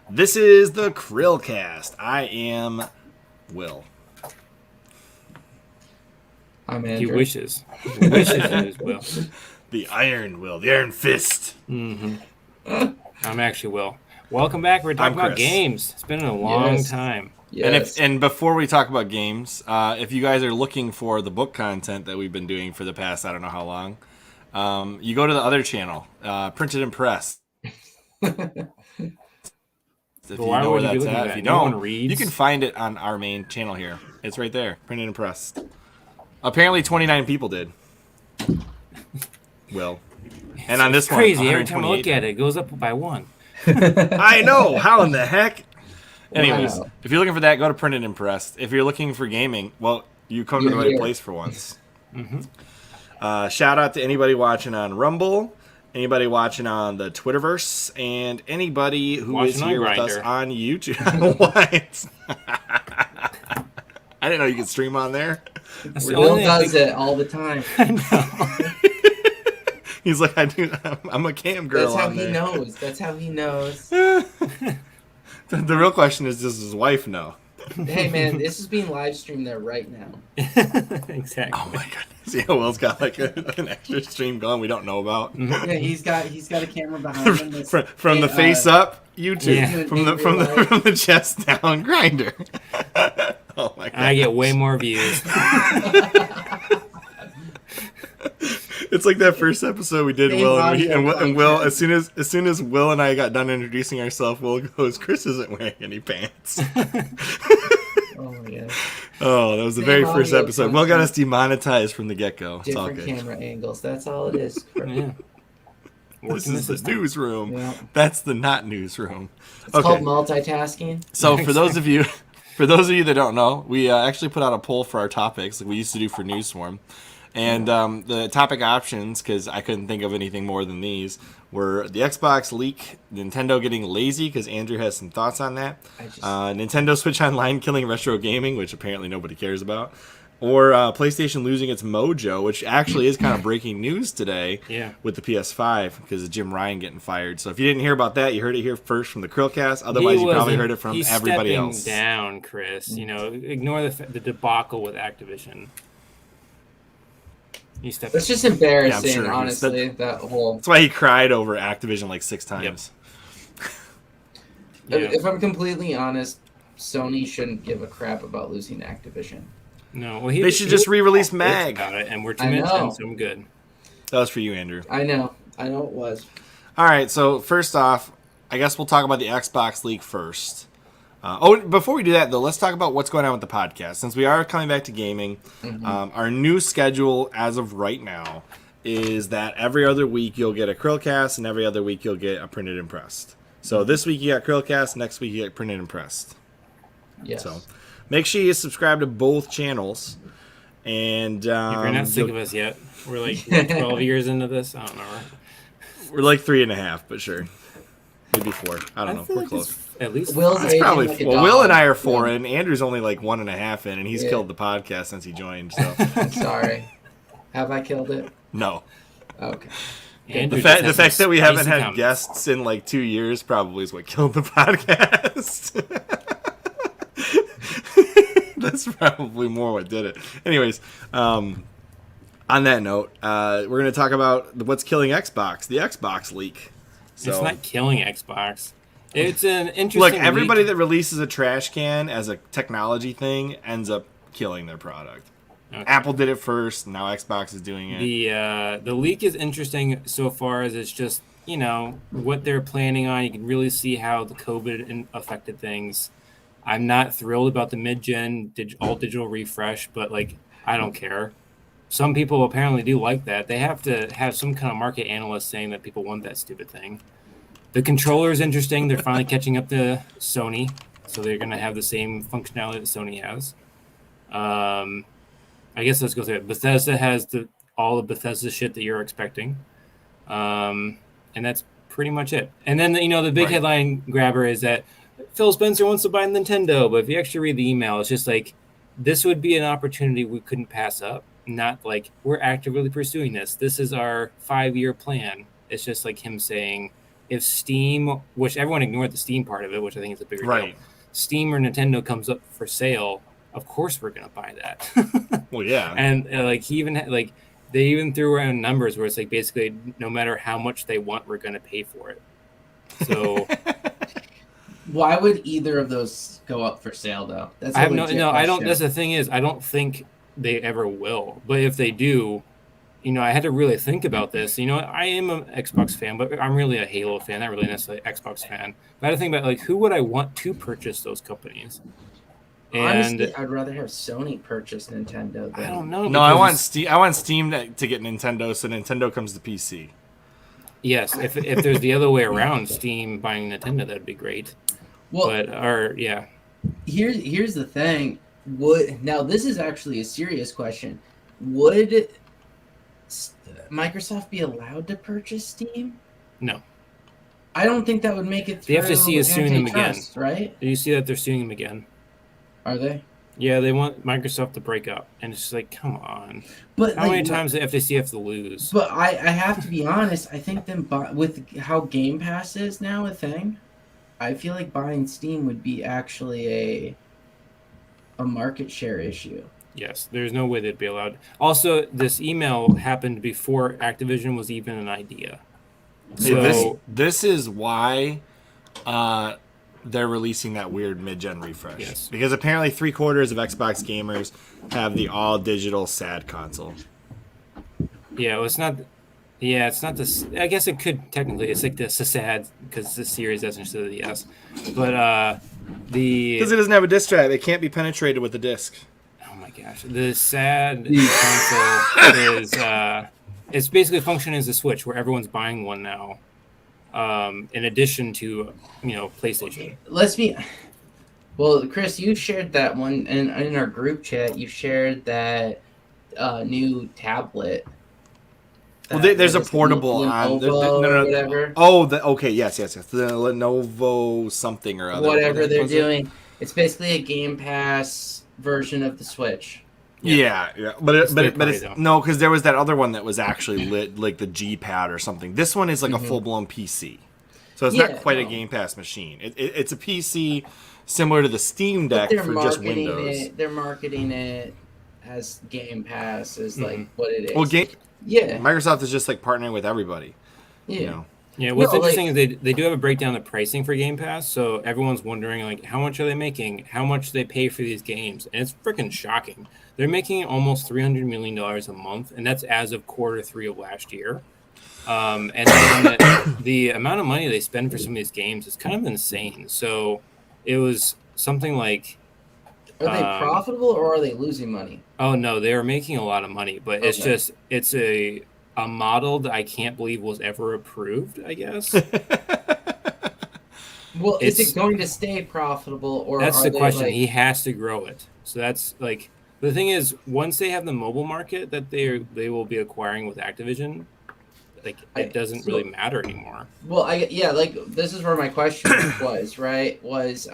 This is the CHRILLCAST. I am Will. I'm Andrew. He wishes he was Will. The Iron Will. The Iron Fist. Mm-hmm. I'm actually Will. Welcome back. We're talking about games. It's been a long time. Yes. And before we talk about games, if you guys are looking for the book content that we've been doing for the past, I don't know how long, you go to the other channel, Printed and Pressed. If you know where that's at. If you don't, you can find it on our main channel here. It's right there, Printed and Pressed. Apparently 29 people did. Will. And on this one, crazy. Every time I look at it, it goes up by one. I know. How in the heck? Anyways, if you're looking for that, go to Printed and Pressed. If you're looking for gaming, well, you come to the right place for once. Mm-hmm. Shout out to anybody watching on Rumble, anybody watching on the Twitterverse, and anybody who is here with us on YouTube. What? I didn't know you could stream on there. Will does it all the time. I know. He's like, I'm a cam girl. That's how he knows. That's how he knows. The real question is, does his wife know? Hey man, this is being live streamed there right now. Exactly. Oh my goodness! Yeah, Will's got like an extra stream going we don't know about. Yeah, he's got a camera behind him. From the face up, YouTube. Yeah. From the chest down, Grinder. Oh my god! I get way more views. It's like that first epised we did, Will and Will. As soon as Will and I got done introducing ourselves, Will goes, "Chris isn't wearing any pants." Oh my god! Oh, that was the very first episode. Will got us demonetized from the get-go. It's all good. Different camera angles. That's all it is. Yeah. This is the newsroom. Yeah. That's the not newsroom. It's called multitasking. So for those of you that don't know, we actually put out a poll for our topics, like we used to do for Newsform. And the topic options, because I couldn't think of anything more than these, were the Xbox leak, Nintendo getting lazy, because Andrew has some thoughts on that, Nintendo Switch Online killing retro gaming, which apparently nobody cares about, or PlayStation losing its mojo, which actually is kind of breaking news today with the PS5, because of Jim Ryan getting fired. So if you didn't hear about that, you heard it here first from the CHRILLCast. Otherwise, you probably heard it from everybody else. He's stepping down, Chris. You know, ignore the debacle with Activision. It's just embarrassing, honestly. That whole. That's why he cried over Activision like 6 times. Yep. If I'm completely honest, Sony shouldn't give a crap about losing Activision. No, well, they should just re-release Mag about it, and we're to mention, so I'm good. That was for you, Andrew. I know it was. All right, so first off, I guess we'll talk about the Xbox leak first. Before we do that, though, let's talk about what's going on with the podcast. Since we are coming back to gaming, our new schedule as of right now is that every other week you'll get a CHRILLCast, and every other week you'll get a Printed and Pressed. So this week you got CHRILLCast, next week you get Printed and Pressed. Yes. So make sure you subscribe to both channels. And if you're not sick of us yet, we're like 12 years into this. I don't know. We're like 3.5, but sure. Maybe 4. I don't know. We're close. At least Will's probably like Will and I are 4 in. Andrew's only like 1.5 in, and he's killed the podcast since he joined. So I'm sorry. Have I killed it? No. Okay. The fact that we haven't had guests in like 2 years probably is what killed the podcast. That's probably more what did it. Anyways, on that note, we're going to talk about what's killing Xbox, the Xbox leak. So, it's not killing Xbox. It's an interesting. Look, everybody that releases a trash can as a technology thing ends up killing their product. Okay. Apple did it first. Now Xbox is doing it. The leak is interesting so far as it's just what they're planning on. You can really see how the COVID affected things. I'm not thrilled about the mid-gen all digital refresh, but I don't care. Some people apparently do like that. They have to have some kind of market analyst saying that people want that stupid thing. The controller is interesting. They're finally catching up to Sony, so they're going to have the same functionality that Sony has. I guess let's go through it. Bethesda has all the Bethesda shit that you're expecting, and that's pretty much it. And then the big headline grabber is that Phil Spencer wants to buy Nintendo, but if you actually read the email, it's just like this would be an opportunity we couldn't pass up. Not like we're actively pursuing this. This is our 5-year plan. It's just like him saying, if Steam, which everyone ignored the Steam part of it, which I think is a bigger Right. deal. Steam or Nintendo comes up for sale, of course we're gonna buy that. Well, yeah. And like he even like they even threw around numbers where it's like basically no matter how much they want, we're gonna pay for it. So Why would either of those go up for sale though? That's I a have no, legit no, I don't. question. That's the thing is, I don't think they ever will. But if they do, I had to really think about this. I am an Xbox fan, but I'm really a Halo fan, not really necessarily an Xbox fan. But I had to think about like who would I want to purchase those companies. And Honestly, I'd rather have Sony purchase Nintendo than I don't know. No, I want because- Steam. I want Steam to get Nintendo, so Nintendo comes to PC. Yes, if there's the other way around, Steam buying Nintendo, that'd be great. Well, Yeah. here's the thing. Now this is actually a serious question. Would Microsoft be allowed to purchase Steam? No. I don't think that would make it through. The FTC is suing them again. antitrust, right? Do you see that they're suing them again? Are they? Yeah, they want Microsoft to break up, and it's just like, come on. But How many times does the FTC have to lose? But I have to be honest. I think with how Game Pass is now a thing, I feel like buying Steam would be actually a market share issue. Yes, there's no way they'd be allowed. Also, this email happened before Activision was even an idea. See, this is why they're releasing that weird mid-gen refresh. Yes. Because apparently 3/4 of Xbox gamers have the all-digital SAD console. Yeah, well, it's not. Yeah, it's not this. I guess it could technically. It's like the SAD because the series doesn't show the S, but Because it doesn't have a disc drive, it can't be penetrated with a disc. oh my gosh, the SAD console is it's basically functioning as a Switch where everyone's buying one now. In addition to PlayStation. Well, Chris, you shared that one in our group chat. You shared that new tablet. Well, there's a portable on. Lenovo or whatever. Oh, okay, yes. The Lenovo something or other. Whatever they're doing. It's basically a Game Pass version of the Switch. Yeah. But it's though. no, because there was that other one that was actually lit, like the G Pad or something. This one is like a full blown PC, so it's not quite a Game Pass machine. It's a PC similar to the Steam Deck for just Windows. They're marketing it as Game Pass, as like what it is. Well, yeah, Microsoft is just like partnering with everybody. yeah. Yeah, what's interesting is they do have a breakdown of pricing for Game Pass, so everyone's wondering like how much are they making, how much they pay for these games, and it's freaking shocking. They're making almost $300 million a month, and that's as of Q3 of last year. And then the amount of money they spend for some of these games is kind of insane. So it was something like, Are they profitable or are they losing money? oh no, they are making a lot of money, but it's a model that I can't believe was ever approved, I guess. Well, is it going to stay profitable, or that's are the question? Like... He has to grow it. So that's like the thing is, once they have the mobile market that they will be acquiring with Activision, like it doesn't really matter anymore. Well, like this is where my question was. Right? Was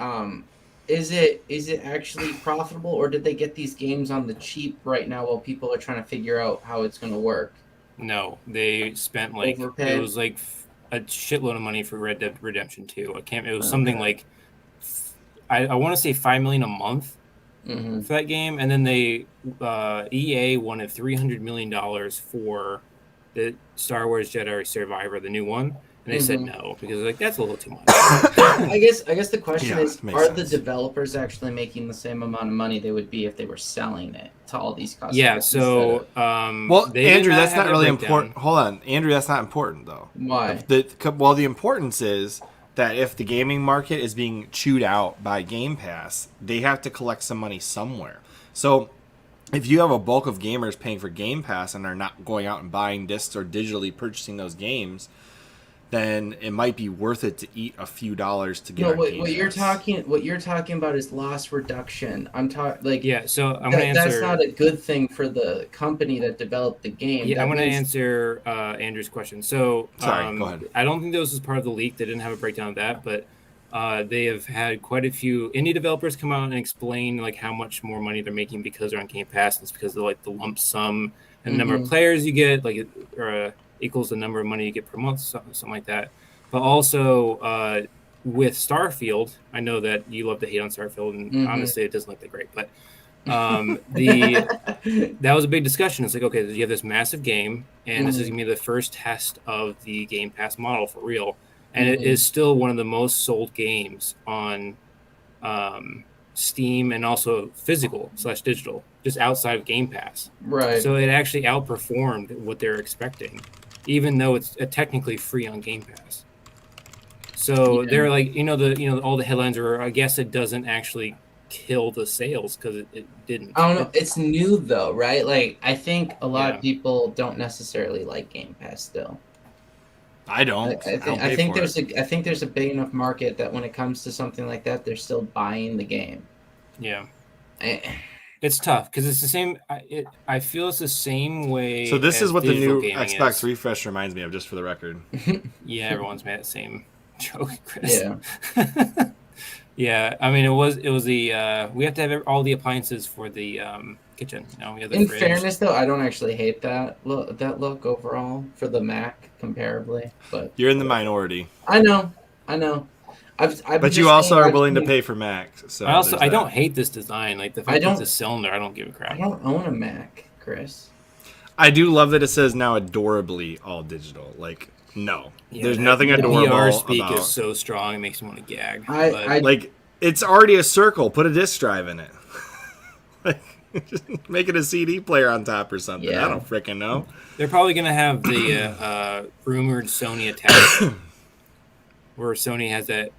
is it actually profitable, or did they get these games on the cheap right now while people are trying to figure out how it's going to work? No, they spent like Overpaid? it was like a shitload of money for Red Dead Redemption 2. It was something like I want to say $5 million a month for that game, and then they EA wanted $300 million for the Star Wars Jedi Survivor, the new one, and they said no because like that's a little too much. I guess the question is, are sense. the developers actually making the same amount of money they would be if they were selling it to all these customers? Yeah, so well, they did Andrew, not that's have not a really breakdown. important. Hold on, Andrew, that's not important though. Why? The importance is that if the gaming market is being chewed out by Game Pass, they have to collect some money somewhere. So if you have a bulk of gamers paying for Game Pass and are not going out and buying discs or digitally purchasing those games, then it might be worth it to eat a few dollars to get. No, what you're talking about is loss reduction. I'm talking like Yeah, so I'm gonna answer. That's not a good thing for the company that developed the game. Yeah, That I'm going to means- answer Andrew's question. So, Sorry, go ahead. I don't think this was part of the leak. They didn't have a breakdown of that, but they have had quite a few indie developers come out and explain like how much more money they're making because they're on Game Pass. It's because of like the lump sum and the number of players you get, like equals the number of money you get per month, something like that. but also with Starfield, I know that you love to hate on Starfield, and honestly, it doesn't look that great. But that was a big discussion. It's like, okay, you have this massive game, and this is gonna be the first test of the Game Pass model for real, and it is still one of the most sold games on Steam and also physical/digital, just outside of Game Pass. Right. So it actually outperformed what they're expecting, even though it's technically free on Game Pass. So they're like, all the headlines are, I guess it doesn't actually kill the sales because it didn't. I don't know. It's new though, right? Like, I think a lot of people don't necessarily like Game Pass still. I don't. I think there's a big enough market that when it comes to something like that, they're still buying the game. Yeah. It's tough because it's the same. I feel it's the same way. So this is what the new Xbox is. refresh reminds me of, just for the record. Yeah, everyone's made the same joke, Chris. Yeah. Yeah, I mean, it was the we have to have all the appliances for the kitchen. We have the In fridge. fairness, though, I don't actually hate that look overall for the Mac comparably, but you're in the minority. I know. But you also are willing to pay for Mac. So I don't hate this design. Like the fact that it's a cylinder, I don't give a crap. I don't own a Mac, Chris. I do love that it says now adorably all digital. Like, no, there's nothing the adorable PR speak about. Is so strong, it makes me want to gag. Like, it's already a circle. Put a disc drive in it. Like, just make it a CD player on top or something. Yeah. I don't freaking know. They're probably gonna have the rumored Sony attachment, where Sony has that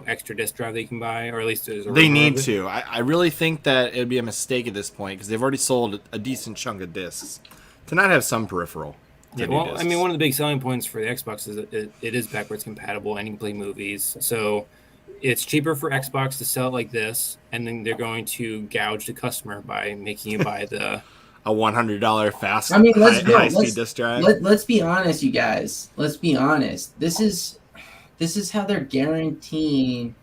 extra disc drive they can buy, or at least there's a they need to. I really think that it'd be a mistake at this point because they've already sold a decent chunk of discs to not have some peripheral. Yeah, well, I mean, one of the big selling points for the Xbox is that it is backwards compatible and you can play movies. So it's cheaper for Xbox to sell it like this, and then they're going to gouge the customer by making you buy a $100 fast high-speed disc drive. Let's be honest, you guys. Let's be honest. This is how they're guaranteeing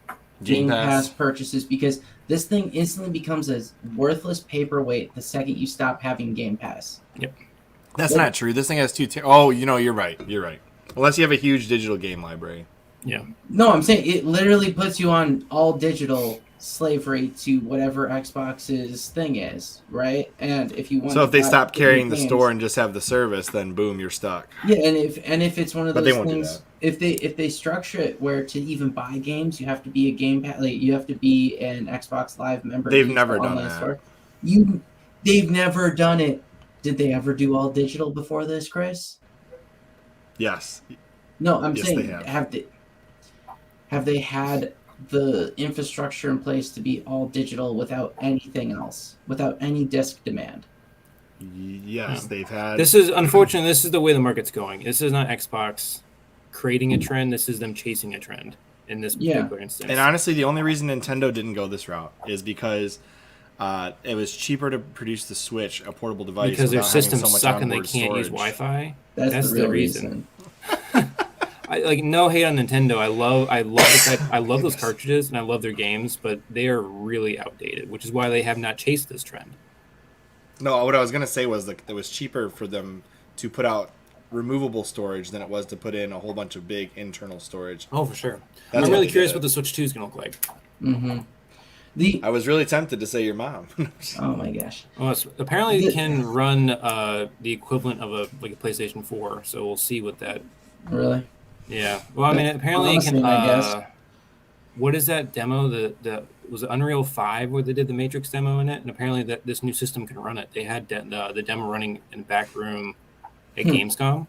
Game Pass purchases, because this thing instantly becomes a worthless paperweight the second you stop having Game Pass. Yep. That's not true. This thing has you're right. You're right. Unless you have a huge digital game library. Yeah. No, I'm saying it literally puts you on all digital slavery to whatever Xbox's thing is, right? And if you want, so if they stop carrying the store and just have the service, then boom, you're stuck. Yeah, and if it's one of those they won't things, do that. if they structure it where to even buy games, you have to be a Game Pass, like you have to be an Xbox Live member. They've never done that. Store. They've never done it. Did they ever do all digital before this, Chris? Yes. No, I'm saying they have they had the infrastructure in place to be all digital without anything else, without any disc demand? Yes, they've had. This is unfortunate. This is the way the market's going. This is not Xbox creating a trend. This is them chasing a trend in this particular instance. And honestly, the only reason Nintendo didn't go this route is because it was cheaper to produce the Switch, a portable device, because their systems so suck and they can't use Wi-Fi. That's the the reason. I like no hate on Nintendo. I love those cartridges and I love their games, but they are really outdated, which is why they have not chased this trend. No, what I was gonna say was that it was cheaper for them to put out removable storage than it was to put in a whole bunch of big internal storage. Oh, for sure. That's I'm really curious what the Switch 2 is gonna look like. Mm-hmm. I was really tempted to say your mom. Oh my gosh! Well, apparently it can run the equivalent of a PlayStation 4, so we'll see what that. Really? Yeah. Well, I mean, apparently it can. I guess. What is that demo? Was it Unreal 5 where they did the Matrix demo in it? And apparently this new system can run it. They had the demo running in the back room at Gamescom.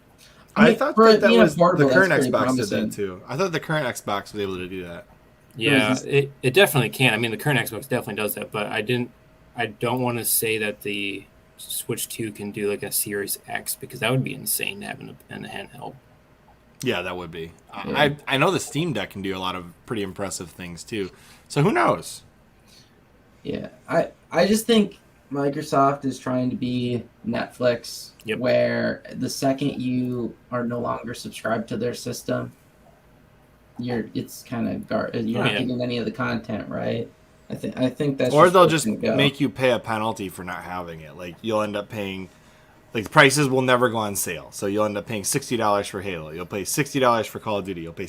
I thought that was the current Xbox promising. did that too. I thought the current Xbox was able to do that. Yeah, it definitely can. I mean, the current Xbox definitely does that, but I don't want to say that the Switch 2 can do like a Series X, because that would be insane to have in a handheld. Yeah, that would be. Yeah. I know the Steam Deck can do a lot of pretty impressive things too. So who knows? Yeah, I just think Microsoft is trying to be Netflix, where the second you are no longer subscribed to their system, it's kind of you're not getting any of the content, right? I think that's. Or they'll just make you pay a penalty for not having it. Like you'll end up paying Like the prices will never go on sale, so you'll end up paying $60 for Halo. You'll pay $60 for Call of Duty. You'll pay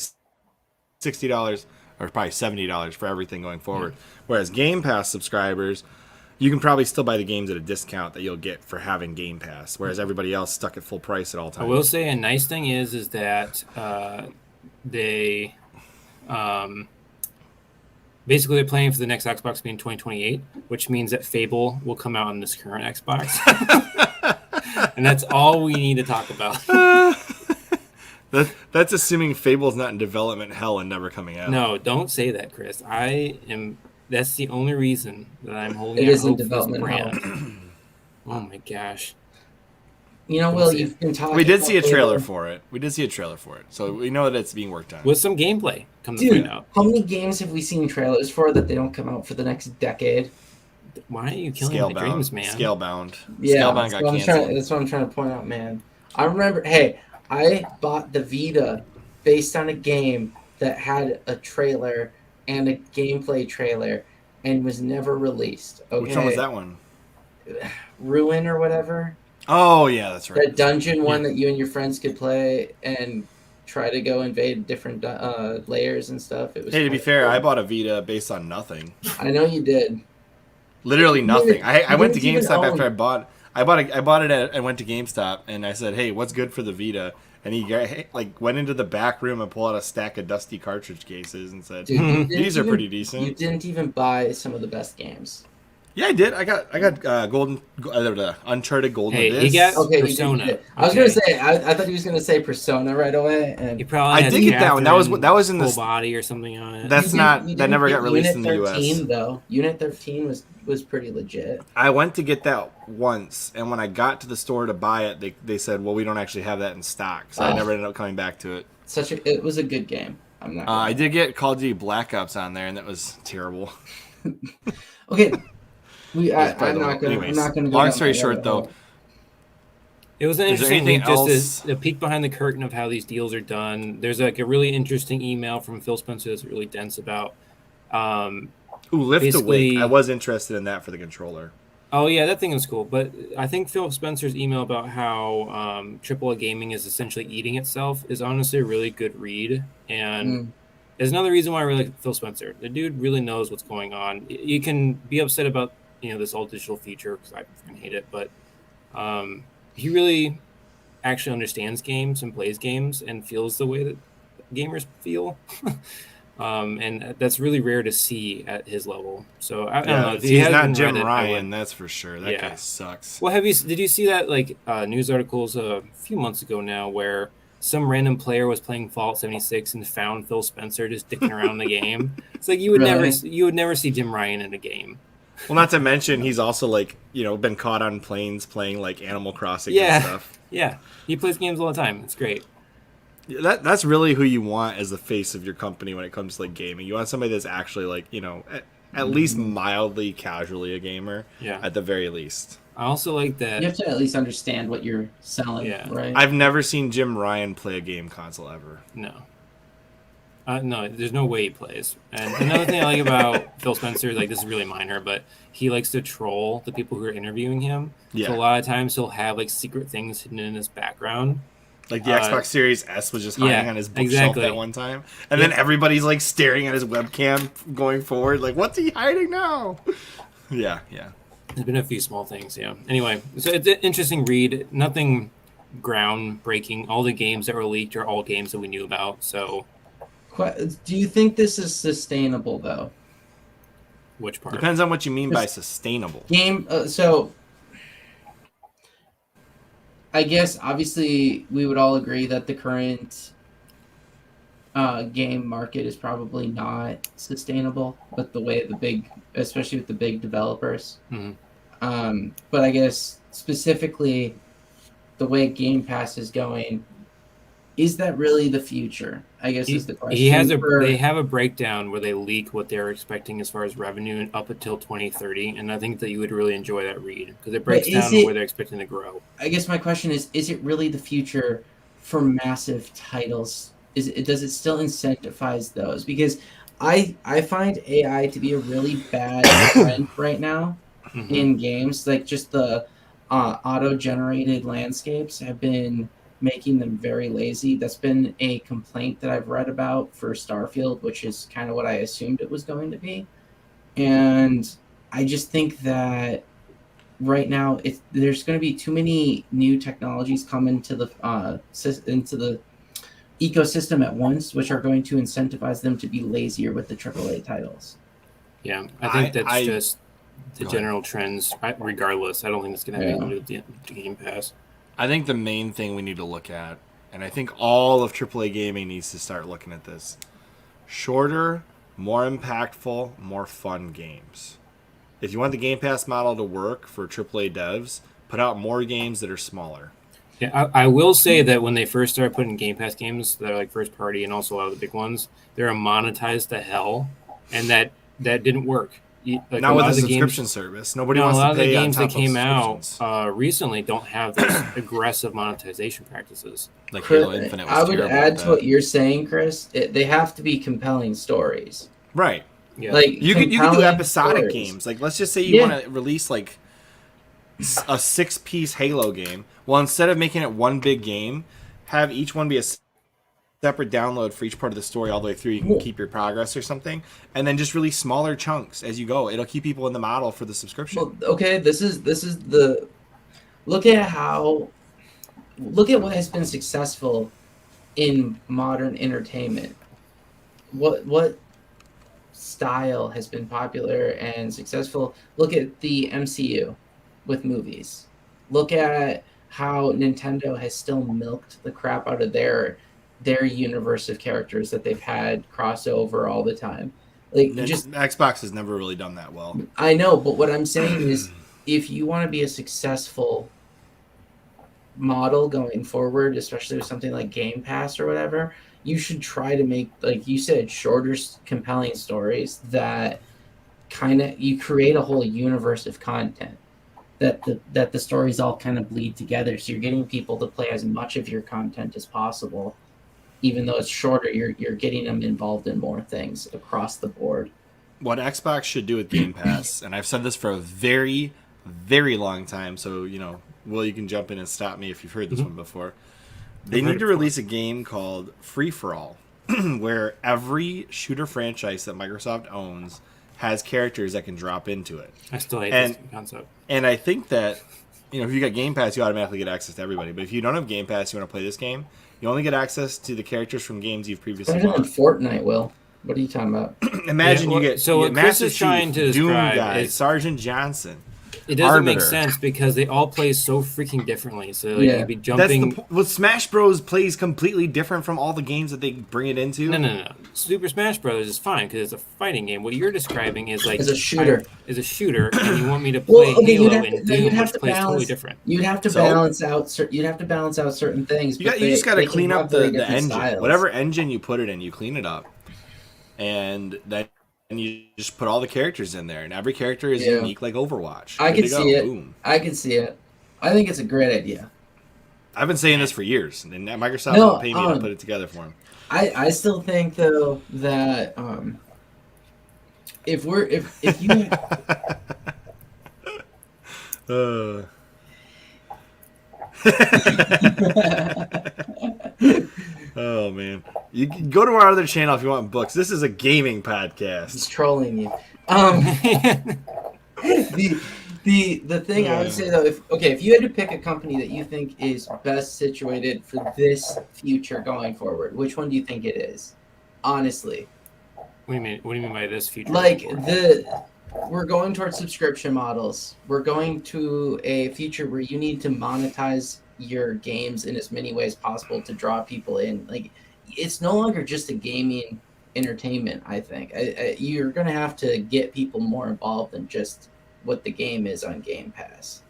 $60 or probably $70 for everything going forward. Whereas Game Pass subscribers, you can probably still buy the games at a discount that you'll get for having Game Pass, whereas everybody else stuck at full price at all I times. will say a nice thing is that they basically they're planning for the next Xbox being 2028, which means that Fable will come out on this current Xbox. And that's all we need to talk about. That's assuming Fable's not in development hell and never coming out. No, don't say that, Chris. That's the only reason that I'm holding It out is in hope for this development brand. Oh my gosh. You know, Will, you've been talking. We did see a about trailer Halo. for it. We did see a trailer for it, so we know that it's being worked on. With some gameplay, come to Dude, find out. how many games have we seen trailers for that they don't come out for the next decade? Why are you killing my dreams, man? Scalebound. Yeah, Scalebound got canceled. that's what I'm trying to point out, man. I remember, hey, I bought the Vita based on a game that had a trailer and a gameplay trailer and was never released. Okay? Which one was that one? Ruin or whatever. Oh yeah, that's right. That dungeon one that you and your friends could play and try to go invade different layers and stuff. It was. Hey, to be kinda fair, cool. I bought a Vita based on nothing. I know you did. Literally nothing. I went to didn't even GameStop after own- I bought it at, I went to GameStop and I said, "Hey, what's good for the Vita?" And he went into the back room and pulled out a stack of dusty cartridge cases and said, Dude, you didn't "These are even- pretty decent." You didn't even buy some of the best games. Yeah, I did. I got Uncharted Golden Hey, Abyss. he got Okay, Persona. you did. I was Okay. gonna say. I thought he was gonna say Persona right away, and You probably I had did get that one. That was in full the. body or something on it. That's You not. didn't That never get got released in Unit the 13, U.S. though. Unit 13 was pretty legit. I went to get that once, and when I got to the store to buy it, they said, "Well, we don't actually have that in stock," so I Oh. never ended up coming back to it. It was a good game. I'm not. I did get Call of Duty Black Ops on there, and that was terrible. Okay. I'm probably not the- gonna. anyways, I'm not gonna. Go long down story that short, rabbit though, hole. It was an Is there interesting anything week, else? just a peek behind the curtain of how these deals are done. There's like a really interesting email from Phil Spencer that's really dense about. Ooh, Lift Basically- Awake. I was interested in that for the controller. Oh yeah, that thing is cool. But I think Phil Spencer's email about how AAA gaming is essentially eating itself is honestly a really good read, and there's another reason why I really like Phil Spencer. The dude really knows what's going on. You can be upset about this all digital feature because I freaking hate it, but he really actually understands games and plays games and feels the way that gamers feel. And that's really rare to see at his level. So I don't know. If you he's haven't not read Jim it, I Ryan, would- that's for sure. That Yeah. guy sucks. Well, did you see that news articles a few months ago now where some random player was playing Fallout 76 and found Phil Spencer just dicking around the game? It's like you would never see Jim Ryan in a game. Well, not to mention he's also been caught on planes playing like Animal Crossing Yeah. and stuff. Yeah, he plays games all the time. It's great. That's really who you want as the face of your company when it comes to gaming. You want somebody that's actually at least mildly casually a gamer. Yeah. At the very least. I also like that. You have to at least understand what you're selling, Yeah. right? I've never seen Jim Ryan play a game console ever. No. No, there's no way he plays. And another thing I like about Phil Spencer, this is really minor, but he likes to troll the people who are interviewing him. Yeah. So a lot of times he'll have secret things hidden in his background. Like the Xbox Series S was just hiding yeah, on his bookshelf exactly. that one time. And then everybody's staring at his webcam going forward. Like, what's he hiding now? Yeah. There's been a few small things, yeah. Anyway, so it's an interesting read. Nothing groundbreaking. All the games that were leaked are all games that we knew about. So, Do you think this is sustainable, though? which part? Depends on what you mean by sustainable. So I guess obviously we would all agree that the current game market is probably not sustainable with the way especially with the big developers. Mhm. But I guess specifically the way Game Pass is going, is that really the future? I guess is the question. They have a breakdown where they leak what they're expecting as far as revenue up until 2030, and I think that you would really enjoy that read because it breaks down where they're expecting to grow. I guess my question is it really the future for massive titles? Does it still incentivize those? Because I find AI to be a really bad friend right now in games. Just the auto-generated landscapes have been making them very lazy. That's been a complaint that I've read about for Starfield, which is kind of what I assumed it was going to be. And I just think that right now there's going to be too many new technologies come into the ecosystem at once, which are going to incentivize them to be lazier with the AAA titles. Yeah, I think that's go the ahead. general trends. Regardless, I don't think it's going to have anything to do with the Game Pass. I think the main thing we need to look at, and I think all of AAA gaming needs to start looking at this: shorter, more impactful, more fun games. If you want the Game Pass model to work for AAA devs, put out more games that are smaller. Yeah, I will say that when they first started putting Game Pass games that are like first party and also a lot of the big ones, they're monetized to hell, and that didn't work. Like Not with a the subscription games, service. Nobody no, wants a lot to of the pay on games top that came of out subscriptions. recently don't have those aggressive monetization practices. Like Chris, Halo Infinite was I would terrible add at to that. what you're saying, Chris. They have to be compelling stories. Right. Yeah, Like You could do compelling episodic stories. games. Like, let's just say you want to release like a 6-piece Halo game. Well, instead of making it one big game, have each one be a separate download for each part of the story all the way through. You can keep your progress or something, and then just release smaller chunks as you go. It'll keep people in the model for the subscription. Well, okay, this is the look at what has been successful in modern entertainment. What style has been popular and successful? Look at the MCU with movies. Look at how Nintendo has still milked the crap out of their universe of characters that they've had crossover all the time. Like, just Xbox has never really done that well. I know, but what I'm saying is, if you want to be a successful model going forward, especially with something like Game Pass or whatever, you should try to make, like you said, shorter, compelling stories that kind of you create a whole universe of content that the stories all kind of bleed together. So you're getting people to play as much of your content as possible, even though it's shorter. You're getting them involved in more things across the board. What Xbox should do with Game Pass, and I've said this for a very, very long time, so, Will, you can jump in and stop me if you've heard this one before. They need to release a game called Free For All, where every shooter franchise that Microsoft owns has characters that can drop into it. I still hate this concept. And I think that, if you got Game Pass, you automatically get access to everybody. But if you don't have Game Pass, you want to play this game, you only get access to the characters from games you've previously Better than bought. Fortnite, Will. What are you talking about? Imagine you get so what Chris Master is trying Chief, to Doom describe Guy, is Sergeant Johnson. It doesn't make Arbiter. sense because they all play so freaking differently. So you'd be jumping. Well, Smash Bros. Plays completely different from all the games that they bring it into. No. Super Smash Bros. Is fine because it's a fighting game. What you're describing is like As a shooter. Is a shooter, and you want me to play Halo and Doom, which plays totally different. You'd have to balance out. You'd have to balance out certain things. You just got to clean up the engine. Styles. Whatever engine you put it in, you clean it up, and then you just put all the characters in there, and every character is unique, like Overwatch. I can see it. Boom. I can see it. I think it's a great idea. I've been saying this for years, and Microsoft won't pay me to put it together for them. I still think though that if you Oh man, you can go to our other channel if you want books. This is a gaming podcast. He's trolling you. The thing I would say though, if you had to pick a company that you think is best situated for this future going forward, which one do you think it is? Honestly. What do you mean? What do you mean by this future? Like we're going towards subscription models. We're going to a future where you need to monetize your games in as many ways possible to draw people in. Like, it's no longer just a gaming entertainment. I think you're going to have to get people more involved than just what the game is on Game Pass.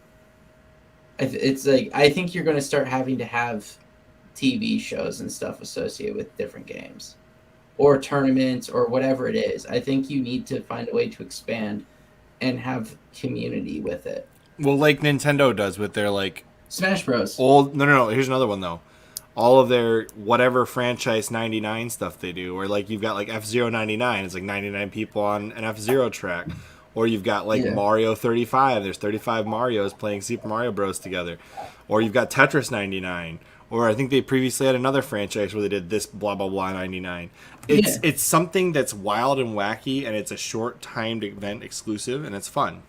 It's like I think you're going to start having to have TV shows and stuff associated with different games, or tournaments, or whatever it is. I think you need to find a way to expand and have community with it. Well, like Nintendo does with their Smash Bros. No. Here's another one though. All of their whatever franchise 99 stuff they do, or you've got F-Zero 99. It's 99 people on an F-Zero track, Or you've got like Yeah. Mario 35. There's 35 Marios playing Super Mario Bros. Together. Or you've got Tetris 99. Or I think they previously had another franchise where they did this blah blah blah 99. It's something that's wild and wacky, and it's a short timed event exclusive, and it's fun.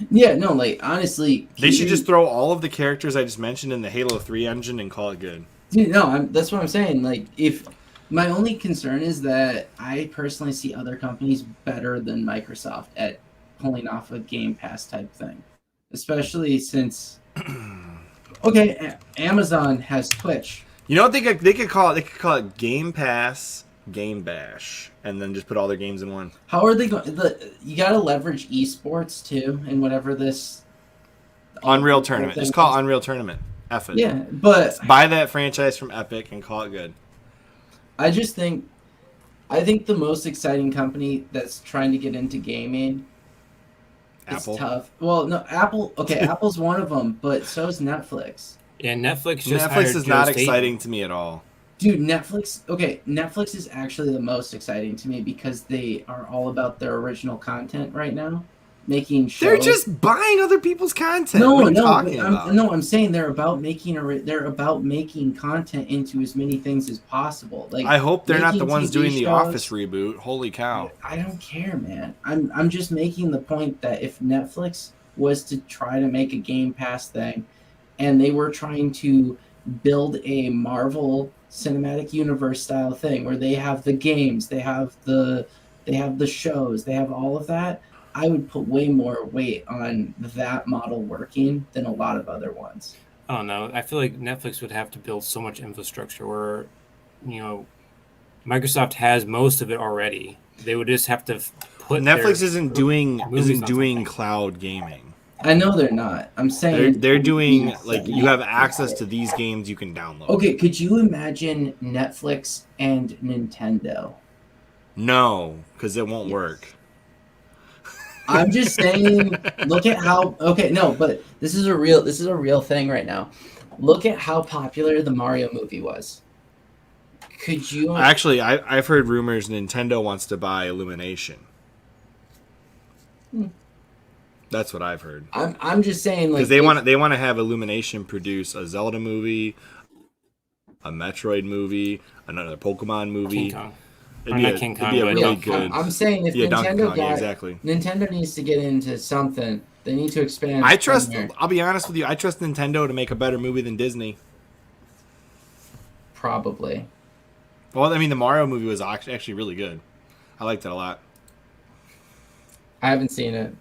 Yeah, no, like honestly, They should just throw all of the characters I just mentioned in the Halo 3 engine and call it good. dude, no, that's what I'm saying. Like, if my only concern is that I personally see other companies better than Microsoft at pulling off a Game Pass type thing, especially since Amazon has Twitch. You know what they could call it? They could call it Game Pass, Game Bash, and then just put all their games in one. How are they going? You got to leverage esports too, and whatever this Unreal Tournament. Just call it Unreal Tournament. F it. Yeah, but Buy that franchise from Epic and call it good. I think the most exciting company that's trying to get into gaming. Apple. It's tough. Well, no, Apple. Okay, Apple's one of them, but so is Netflix. Yeah, Netflix just Netflix is not Joe Staten. exciting to me at all. Dude, Netflix. Okay, Netflix is actually the most exciting to me because they are all about their original content right now, making shows. They're just buying other people's content. No, what are you no, talking about? no. I'm saying they're about making content into as many things as possible. Like, I hope they're not the making ones TV doing the shows. Office reboot. Holy cow! I don't care, man. I'm just making the point that if Netflix was to try to make a Game Pass thing, and they were trying to build a Marvel Cinematic Universe style thing where they have the games, they have the shows, they have all of that, I would put way more weight on that model working than a lot of other ones. I don't know. I feel like Netflix would have to build so much infrastructure where, Microsoft has most of it already. They would just have to put Netflix their isn't doing movies on something. cloud gaming. I know they're not. I'm saying They're doing Yes, like you have access to these games you can download. Okay, could you imagine Netflix and Nintendo? No, because it won't work. I'm just saying, look at how but this is a real thing right now. Look at how popular the Mario movie was. Could you Actually, I've heard rumors Nintendo wants to buy Illumination. That's what I've heard. I'm just saying, like, Because they want to have Illumination produce a Zelda movie, a Metroid movie, another Pokemon movie. King Kong. It'd be a really good. I'm saying if Donkey Nintendo Kong, got exactly. Nintendo needs to get into something. They need to expand. I trust. somewhere. I'll be honest with you. I trust Nintendo to make a better movie than Disney. Probably. Well, I mean, the Mario movie was actually really good. I liked it a lot. I haven't seen it.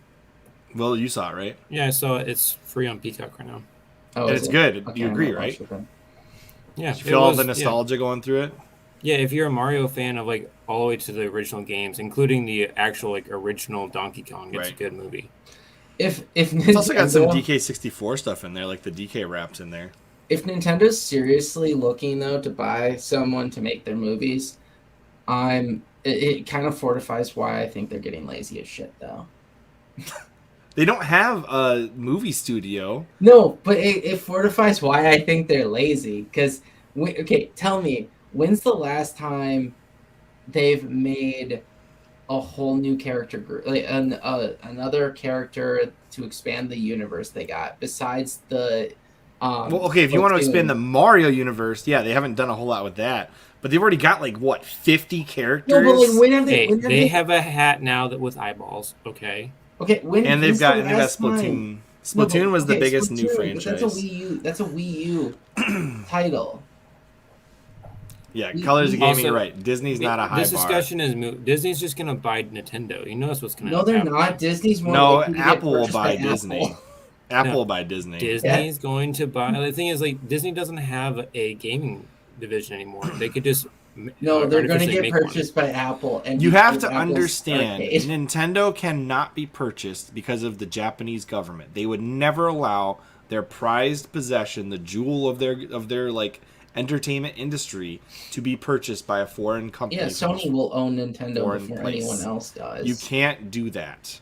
Well, you saw it, right? Yeah, so it's free on Peacock right now. Oh, And is it's it? good. Okay, You I agree, might right? watch it then. Yeah, You feel all the nostalgia going through it? Yeah, if you're a Mario fan of like all the way to the original games, including the actual like original Donkey Kong, it's a Right. good movie. If It's also got some Nintendo- DK64 stuff in there, like the DK raps in there. If Nintendo's seriously looking though to buy someone to make their movies, it kind of fortifies why I think they're getting lazy as shit though. They don't have a movie studio. No, but it fortifies why I think they're lazy. Because tell me, when's the last time they've made a whole new character group, like another character to expand the universe they got besides the Well, okay, if you want to expand the Mario universe, yeah, they haven't done a whole lot with that. But they've already got like what 50 characters. No, but like when have Hey, when have they have a hat now that with eyeballs. Okay. Okay, and they've when's got the last Splatoon. time? Splatoon No, was the okay, biggest new Splatoon, but franchise. That's a Wii U title. Yeah, Colors of Gaming. Also, You're right. Disney's not a high This bar. discussion is Disney's just gonna buy Nintendo. You know that's what's gonna No, they're happen. not. Disney's more No, likely to get Apple will purchased buy by Disney. Apple. Apple No. will buy Disney. Disney's going to buy. The thing is, like, Disney doesn't have a gaming division anymore. They could just No, they're going to artificially get make one. purchased by Apple. And You have because to Apple's understand, arcade. Nintendo cannot be purchased because of the Japanese government. They would never allow their prized possession, the jewel of their like entertainment industry, to be purchased by a foreign company. Yeah, Sony will own Nintendo foreign before place. anyone else does. You can't do that.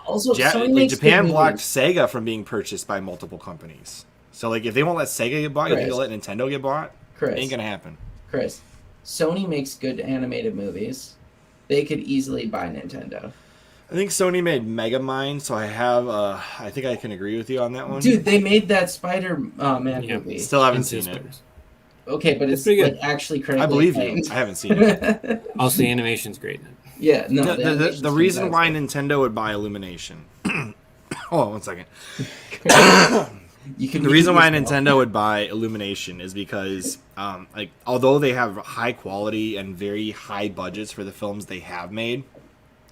Also, Sony makes Japan good blocked movies. Sega from being purchased by multiple companies. So like, if they won't let Sega get bought, you think they'll let Nintendo get bought? Chris, Ain't gonna happen. Chris, Sony makes good animated movies. They could easily buy Nintendo. I think Sony made Megamind, so I think I can agree with you on that one. Dude, they made that Spider-Man Yeah. movie. Still haven't Into seen it. Spiders. Okay, but it's pretty like good. actually critically I believe you. acclaimed. I haven't seen it. Also, the animation's great. Yeah, no. The reason why Nintendo would buy Illumination. Hold on 1 second. You can The reason why Nintendo would buy Illumination is because, like, although they have high quality and very high budgets for the films they have made,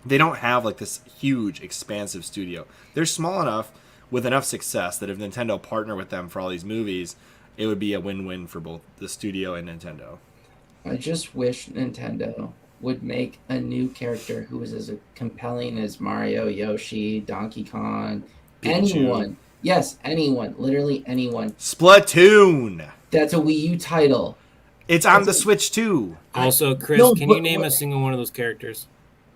they don't have like this huge, expansive studio. They're small enough with enough success that if Nintendo partnered with them for all these movies, it would be a win-win for both the studio and Nintendo. I just wish Nintendo would make a new character who was as compelling as Mario, Yoshi, Donkey Kong, Pikachu. anyone. Yes, anyone. Literally anyone. Splatoon! That's a Wii U title. It's on the Switch too. Also, Chris, No, can but- you name a single one of those characters?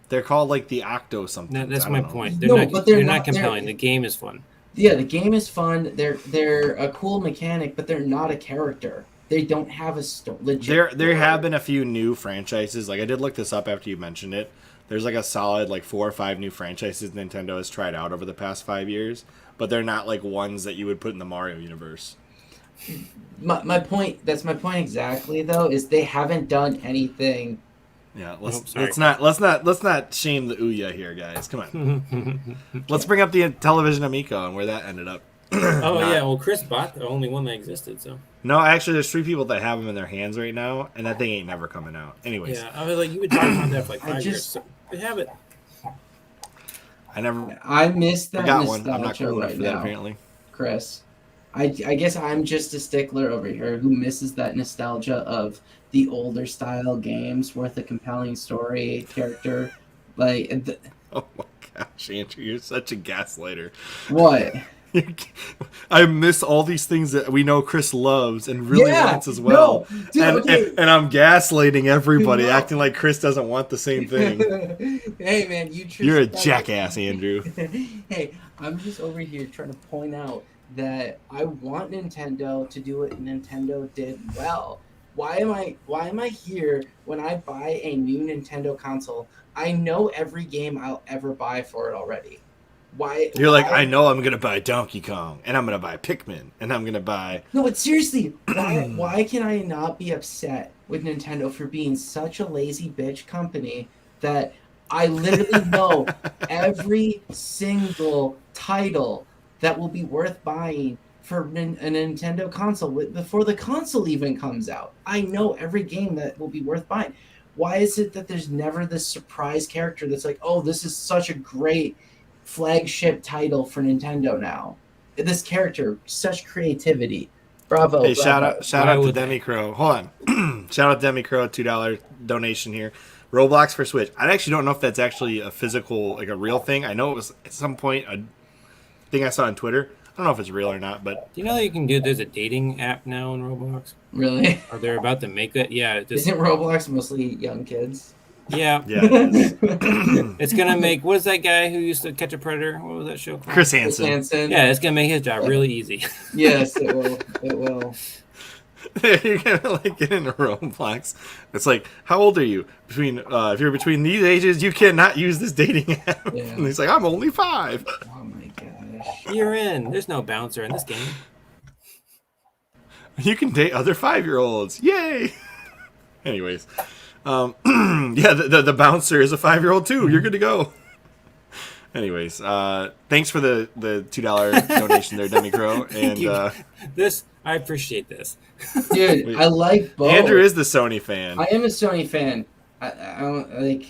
They're called like the Octo something. No, that's I my don't know. point. No, They're but they're not not- they're- compelling. The game is fun. Yeah, the game is fun. They're a cool mechanic, but they're not a character. They don't have a legit. There have been a few new franchises. Like I did look this up after you mentioned it. There's like a solid like 4 or 5 new franchises Nintendo has tried out over the past 5 years, but they're not like ones that you would put in the Mario universe. My point. That's my point exactly. Though is they haven't done anything. Yeah, sorry. let's not shame the Ouya here, guys. Come on. Let's bring up the Television Amico and where that ended up. Oh yeah, well Chris bought the only one that existed, so No, actually, there's 3 people that have them in their hands right now, and that thing ain't never coming out. Anyways, yeah, I was like, you would talk about that for like I 5 years. just- So they have it. I miss that got one. I'm not nostalgia cool enough right for that, now, apparently. Chris. I guess I'm just a stickler over here who misses that nostalgia of the older style games with a compelling story, character. Like, Oh my gosh, Andrew, you're such a gaslighter. what? I miss all these things that we know Chris loves and really wants as well. No, dude, and, okay. and I'm gaslighting everybody, No. acting like Chris doesn't want the same thing. Hey, man, You're a jackass, Andrew. Hey, I'm just over here trying to point out that I want Nintendo to do what Nintendo did well. Why am I here when I buy a new Nintendo console? I know every game I'll ever buy for it already. Why? You're like, why- I know I'm gonna buy Donkey Kong, and I'm gonna buy Pikmin, and I'm gonna buy. No, but seriously, why can I not be upset with Nintendo for being such a lazy bitch company that I literally know every single title that will be worth buying for a Nintendo console before the console even comes out? I know every game that will be worth buying. Why is it that there's never this surprise character that's like, oh, this is such a great flagship title for Nintendo now? This character, such creativity. Bravo. Hey, bravo. shout out to Demi Crow. Hold on, shout out to Demi Crow, $2 donation here. Roblox for Switch. I actually don't know if that's actually a physical, like a real thing. I know it was at some point a thing I saw on Twitter. I don't know if it's real or not, but Do you know that you can do? There's a dating app now in Roblox. Really? Or they're about to make it. Yeah, it just Isn't Roblox mostly young kids? yeah. yeah, it is. It's gonna make. What is that guy who used to catch a predator? What was that show called? Chris Hansen. Hansen. Yeah, it's gonna make his job really easy. Yes, it will. It will. You're gonna like get into Roblox. It's like, how old are you? If you're between these ages, you cannot use this dating app. Yeah. And he's like, I'm only 5. Oh my gosh. You're in. There's no bouncer in this game. You can date other 5-year-olds. Yay! Anyways, yeah, the bouncer is a 5-year-old too. You're good to go. Anyways, thanks for the $2 donation there, Demi Crow. And This I appreciate this. Dude, I like both. Andrew is the Sony fan. I am a Sony fan. I don't like.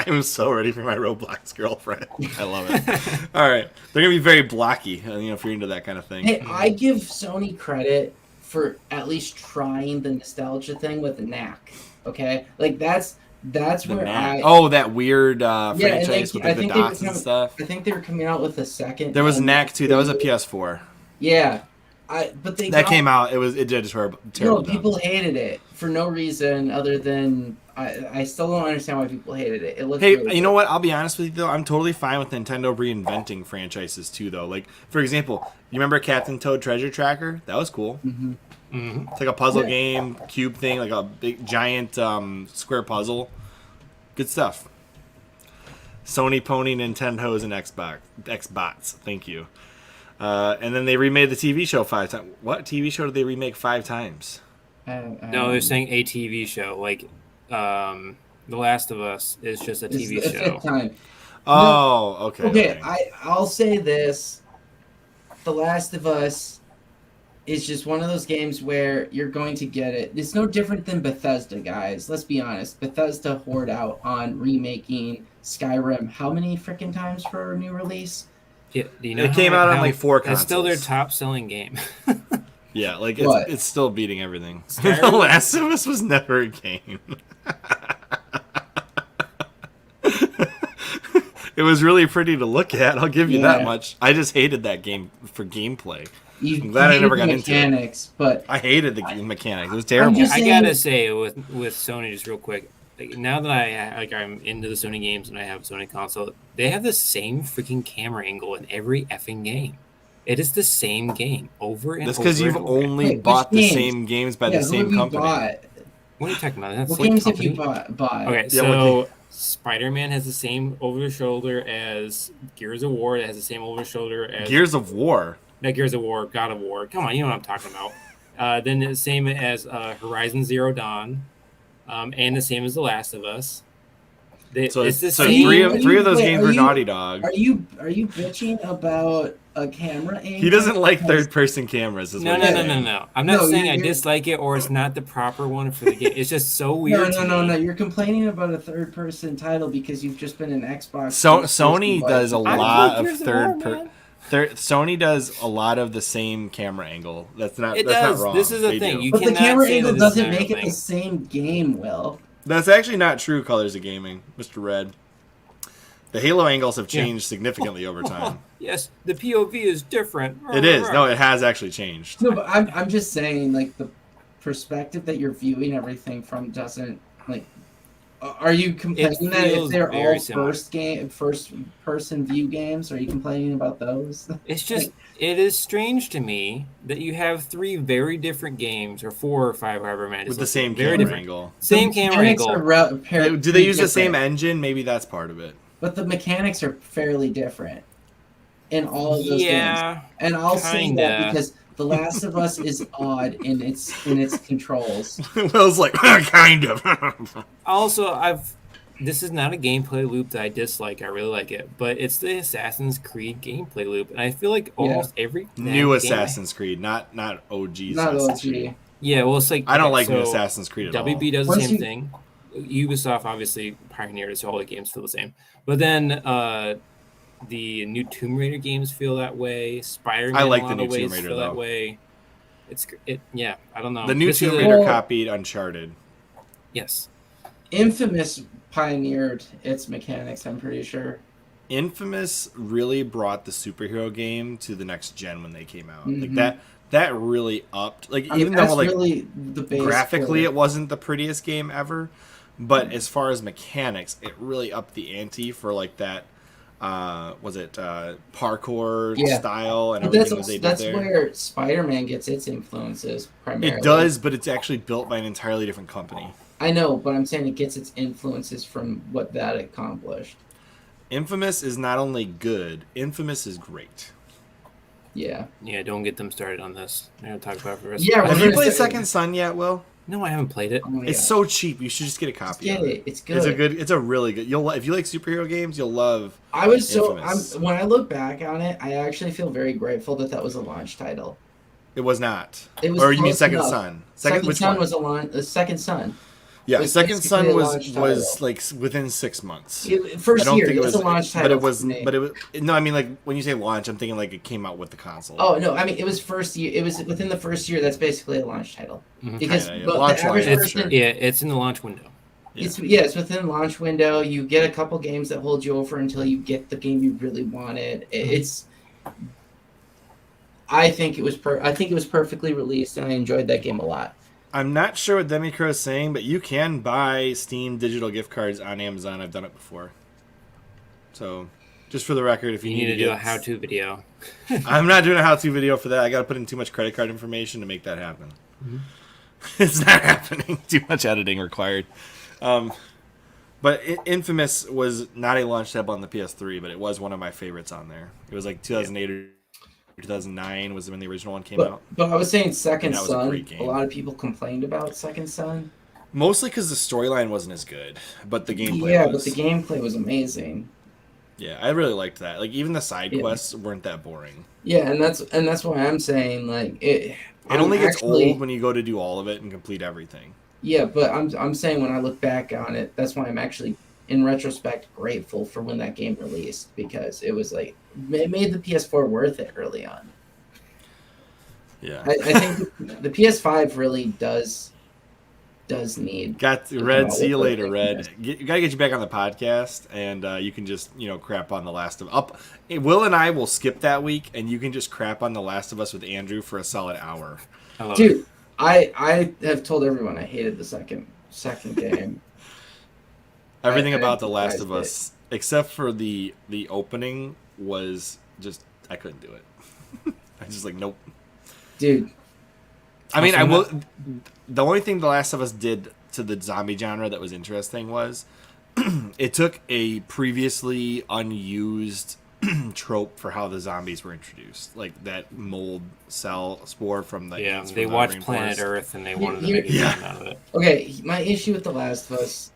I'm so ready for my Roblox girlfriend. I love it. All right, they're gonna be very blocky, if you're into that kind of thing. Hey, I give Sony credit for at least trying the nostalgia thing with the Knack. Okay, like that's The where Knack. I. Oh, that weird and franchise they- with I the think they were dots and coming- stuff. I think they were coming out with a second. There was Knack too. That was a PS4. Yeah, but they That got- came out. It did terrible. No, people hated it for no reason other than I still don't understand why people hated it. It looked Hey, really you know good. what? I'll be honest with you though. I'm totally fine with Nintendo reinventing franchises too, though. Like, for example, you remember Captain Toad Treasure Tracker? That was cool. Mm-hmm. It's like a puzzle Yeah. game, cube thing, like a big giant square puzzle. Good stuff. Sony Pony, Nintendo's, and Xbots. Thank you. And then they remade the TV show 5 times. What TV show did they remake 5 times? No, they're saying a TV show. Like, The Last of Us is just a TV It's show. time. Oh, okay. Okay, I'll say this. The Last of Us is just one of those games where you're going to get it. It's no different than Bethesda, guys. Let's be honest. Bethesda hoard out on remaking Skyrim how many freaking times for a new release? Yeah, do you know It came out on like 4 consoles. It's still their top-selling game. Yeah, like What? it's still beating everything. Skyrim? The Last of Us was never a game. It was really pretty to look at. I'll give you that much. I just hated that game for gameplay. I'm glad I never got into it. Mechanics, but I hated the game mechanics. It was terrible. just I saying- gotta say, with Sony, just real quick, like, now that I'm into the Sony games and I have a Sony console, they have the same freaking camera angle in every effing game. It is the same game over and over. That's because you've and over. only Wait, bought which the games? same games by yeah, the who same have you company. bought? What are you talking about? That's What like games have you company. bought? Okay, Yeah, so Spider-Man has the same over-the-shoulder as Gears of War. It has the same over-the-shoulder as Gears of War. Not Gears of War, God of War. Come on, you know what I'm talking about. Then the same as Horizon Zero Dawn, and the same as The Last of Us. So it's the so same. three of those Wait, games are were you- Naughty Dog. Are you bitching about a camera angle? He doesn't like third-person cameras. Is No. what he's saying. I'm not No, saying I you're- dislike it or it's not the proper one for the game. It's just so weird. No. You're complaining about a third-person title because you've just been an Xbox. So 360 Sony butt. does a I lot like of Gears of War, third. Sony does a lot of the same camera angle. That's not. It That's does. not wrong. This is the They thing. do. You But the cannot camera say angle that this is doesn't not a make real it the thing. same game, Will. That's actually not true. Colors of Gaming, Mr. Red. The Halo angles have changed significantly over time. Yes, the POV is different. It is. No, it has actually changed. No, but I'm just saying, like, the perspective that you're viewing everything from doesn't, like. Are you complaining that if feels they're very all similar. first-person view games? Are you complaining about those? It's just, it is strange to me that you have 3 very different games, or 4 or 5, however many. With the same very camera different. angle. Same The camera mechanics angle. are Do they use the same different, engine? Maybe that's part of it. but the mechanics are fairly different in all of those games. Yeah. And I'll say that kinda. because The Last of Us is odd in its controls. Will's like, kind of. Also, this is not a gameplay loop that I dislike. I really like it, but it's the Assassin's Creed gameplay loop, and I feel like almost every New game- Assassin's Creed, not OG Not Assassin's Creed. OG. Yeah, well, it's like I don't okay, like New so Assassin's Creed at all. WB does the Once same you- thing. Ubisoft obviously pioneered it, so all the games feel the same. But then the new Tomb Raider games feel that way. Spider-Man I like in a the lot new of ways Tomb Raider, feel that though. way. Yeah, I don't know. The new This is Tomb a- Raider Well- copied Uncharted. Yes. Infamous pioneered its mechanics, I'm pretty sure. Infamous really brought the superhero game to the next gen when they came out. Like Mhm. that really upped. Like I mean, even though that's like really the base graphically for it wasn't the prettiest game ever, but as far as mechanics, it really upped the ante for like that. Parkour Yeah. style and But everything that they did that's there. where Spider-Man gets its influences primarily. It does, but it's actually built by an entirely different company. I know, but I'm saying it gets its influences from what that accomplished. Infamous is not only good, Infamous is great. Yeah. Yeah, don't get them started on this. I'm gonna talk about it for the rest. Yeah, of we're Have the you gonna played say- Second Son yet, Will? No, I haven't played it. Oh my It's God. so cheap. You should just get a Just copy get of it. it. It's good. It's a really good. If you like superhero games, you'll love. I was Infamous. when I look back on it, I actually feel very grateful that that was a launch title. It was not. It was Or you mean close Second enough. Son? Second Which Son one? was a launch. The Second Son. Yeah, was Second basically Son a was launch was title. like within 6 months. First I don't year, think it was a launch title. but it was for me. but it was no. I mean, like when you say launch, I'm thinking like it came out with the console. Oh no! I mean, it was first year. It was within the first year. That's basically a launch title Mhm. because Kinda, yeah. but Launch the average line, person, sure. Yeah, it's in the launch window. it's within launch window. You get a couple games that hold you over until you get the game you really wanted. It's. I think it was perfectly released, and I enjoyed that game a lot. I'm not sure what Demicro is saying, but you can buy Steam digital gift cards on Amazon. I've done it before. So, just for the record, if you, You need to do a get- how-to video. I'm not doing a how-to video for that. I got to put in too much credit card information to make that happen. Mhm. It's not happening. Too much editing required. But But Infamous was not a launch title on the PS3, but it was one of my favorites on there. It was like 2008 or 2009 was when the original one came out. But I was saying Second And that was a Son. great game. A lot of people complained about Second Son. Mostly because the storyline wasn't as good, but the gameplay Yeah, was. but the gameplay was amazing. Yeah, I really liked that. Like even the side quests weren't that boring. Yeah, and that's why I'm saying like it. It only gets old when you go to do all of it and complete everything. Yeah, but I'm saying when I look back on it, that's why I'm actually, in retrospect, grateful for when that game released, because it was like it made the PS4 worth it early on. Yeah, I think the PS5 really does need. Got Red. See you later, Red. Gotta get you back on the podcast, and you can just crap on The Last of Us. Will and I will skip that week, and you can just crap on The Last of Us with Andrew for a solid hour. Dude, I have told everyone I hated the second game. Everything about The Last of Us, except for the opening, was just I couldn't do it. I just like nope. Dude, I mean, I will. The only thing The Last of Us did to the zombie genre that was interesting was it took a previously unused trope for how the zombies were introduced, like that mold cell spore from the they watched Planet Earth and they wanted to make a game out of it. Okay, my issue with The Last of Us,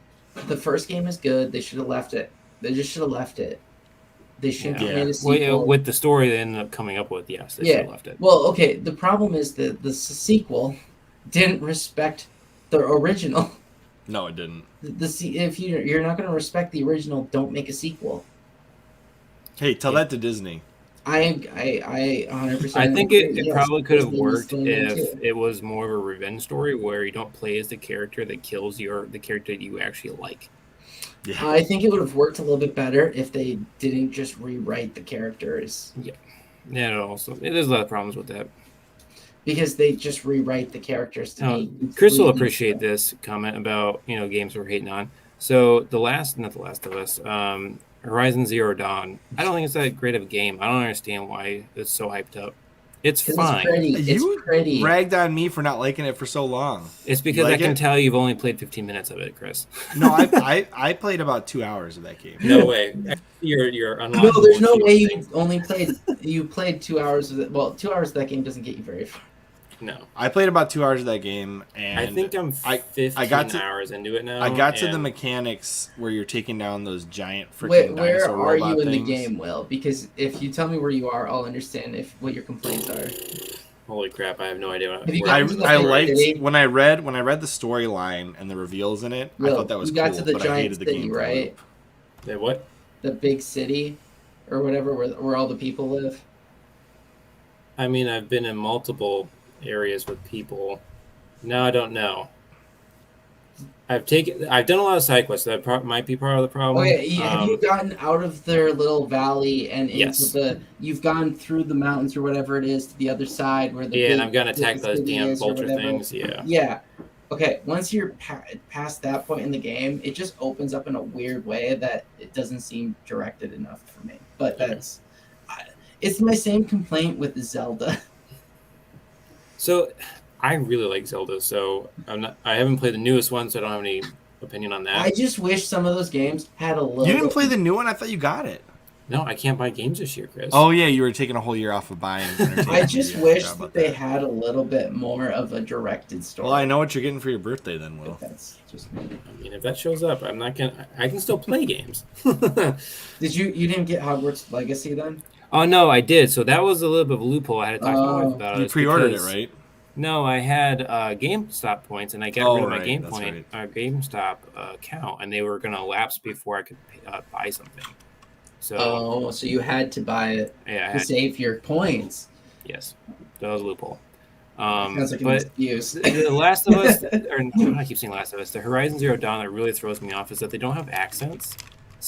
the first game is good. They should have left it. They just should have left it. They shouldn't have made a sequel. With the story they ended up coming up with, yes, they should have left it. Well, okay, the problem is that the sequel didn't respect the original. No, it didn't. If you're not going to respect the original, don't make a sequel. Hey, tell that to Disney. I 100%. I think it probably could have worked if it was more of a revenge story where you don't play as the character that kills the character that you actually like. Yeah. I think it would have worked a little bit better if they didn't just rewrite the characters. Yeah. Yeah, also there's a lot of problems with that. Because they just rewrite the characters to me. Chris will appreciate this comment about games we're hating on. So not the Last of Us, Horizon Zero Dawn. I don't think it's that great of a game. I don't understand why it's so hyped up. It's fine. It's pretty. Ragged on me for not liking it for so long. It's because I can tell you've only played 15 minutes of it, Chris. No, I played about 2 hours of that game. No way. You're unlocking. No, there's no way you played 2 hours of it. Well, 2 hours of that game doesn't get you very far. No, I played about 2 hours of that game, and I think I'm 15 hours into it now. I got to the mechanics where you're taking down those giant freaking Where dinosaur are robot you in things. the game, Will? Because if you tell me where you are, I'll understand what your complaints are. Holy crap! I have no idea what. I liked when I read the storyline and the reveals in it. Will, I thought that was you got cool, to the but giant I hated the city, game right? The what? The big city, or whatever, where all the people live. I mean, I've been in multiple areas with people. Now I don't know. I've done a lot of side quests. That might be part of the problem. Okay, have you gotten out of their little valley and into you've gone through the mountains or whatever it is to the other side where the and I've got to attack those damn vulture things. Yeah. Okay, once you're past that point in the game, it just opens up in a weird way that it doesn't seem directed enough for me. But it's my same complaint with Zelda. So I really like Zelda, so I haven't played the newest one, so I don't have any opinion on that. I just wish some of those games had a little. You didn't play the new one? I thought you got it. No, I can't buy games this year, Chris. Oh yeah, you were taking a whole year off of buying. I just wish that they had a little bit more of a directed story. Well, I know what you're getting for your birthday, then, Will. That's just me. I mean, if that shows up, I'm not gonna. I can still play games. Did you didn't get Hogwarts Legacy then? Oh no, I did. So that was a little bit of a loophole. I had to talk to my wife about it. You pre-ordered it, right? No, I had GameStop points, and I got rid of my GameStop account, and they were going to lapse before I could buy something. So, so you had to buy it to save your points. Yes, that was a loophole. Sounds like an excuse. The Last of Us, I keep saying Last of Us. The Horizon Zero Dawn that really throws me off is that they don't have accents.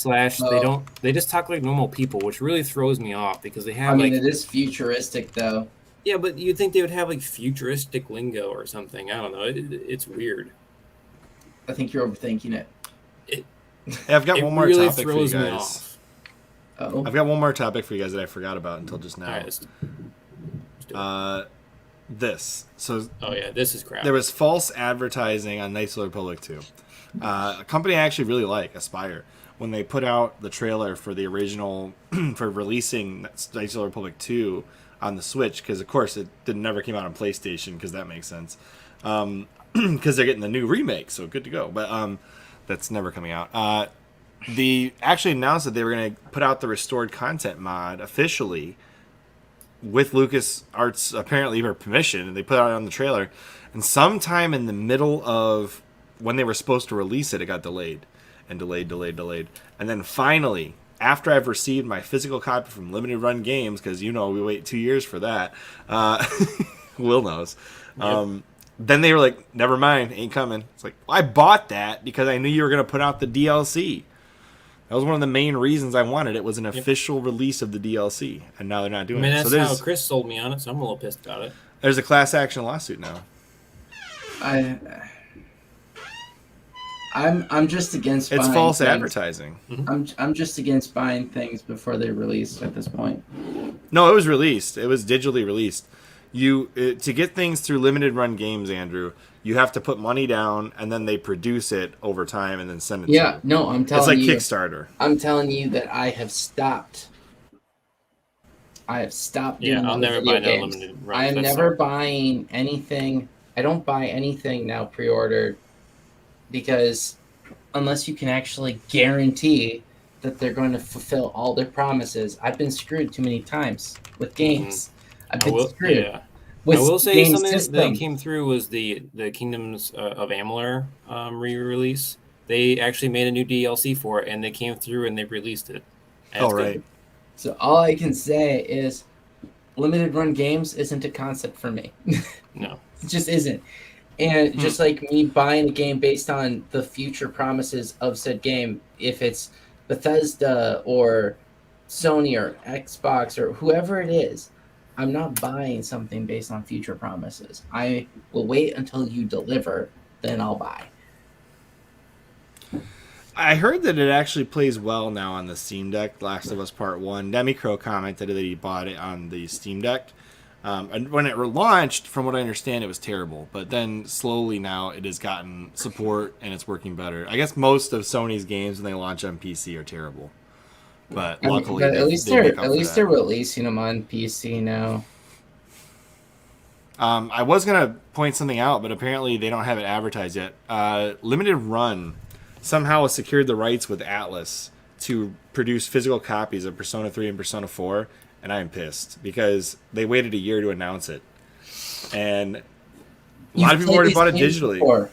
They just talk like normal people, which really throws me off because they have. It is futuristic though. Yeah, but you'd think they would have like futuristic lingo or something. I don't know. It's weird. I think you're overthinking it. I've got one more really topic for you throws me guys. off. Oh. I've got one more topic for you guys that I forgot about until just now. All right, let's do it. This. So. Oh yeah, this is crap. There was false advertising on Knights of the Republic 2. A company I actually really like, Aspire, when they put out the trailer for the original for releasing Knights of the Republic 2 on the Switch, because of course it never came out on PlayStation, because that makes sense. Because they're getting the new remake, so good to go. But that's never coming out. They actually announced that they were going to put out the restored content mod officially with LucasArts apparently her permission, and they put it out on the trailer. And sometime in the middle of when they were supposed to release it, it got delayed and delayed. And then finally, after I've received my physical copy from Limited Run Games, because we wait 2 years for that, Will knows. Yep. Then they were like, never mind, ain't coming. It's like, well, I bought that because I knew you were going to put out the DLC. That was one of the main reasons I wanted it, was an official release of the DLC, and now they're not doing it. That's So how Chris sold me on it, so I'm a little pissed about it. there's a class action lawsuit now. I'm just against. It's buying false things. advertising. I'm just against buying things before they're released at this point. No, it was released. It was digitally released. To get things through Limited Run Games, Andrew, you have to put money down, and then they produce it over time and then send it to you. No, I'm telling It's like you. Kickstarter. I'm telling you that I have stopped. Yeah, I'll never buy no Limited Run. I am never buying anything. I don't buy anything now pre-ordered, because unless you can actually guarantee that they're going to fulfill all their promises, I've been screwed too many times with games. I've been screwed. Yeah. I will say something that came through was the Kingdoms of Amalur re-release. They actually made a new DLC for it, and they came through and they released it. Oh, right. So all I can say is Limited Run Games isn't a concept for me. No. It just isn't. And just like me buying a game based on the future promises of said game, if it's Bethesda or Sony or Xbox or whoever it is, I'm not buying something based on future promises. I will wait until you deliver, then I'll buy. I heard that it actually plays well now on the Steam Deck. Last of Us Part 1. Demicro commented that he bought it on the Steam Deck. And when it launched, from what I understand, it was terrible. But then slowly now it has gotten support and it's working better. I guess most of Sony's games when they launch on PC are terrible. But luckily, at least they're releasing them on PC now. I was gonna point something out, but apparently they don't have it advertised yet. Limited Run somehow has secured the rights with Atlas to produce physical copies of Persona 3 and Persona 4, and I am pissed because they waited a year to announce it, and a lot of people already bought it digitally. Before.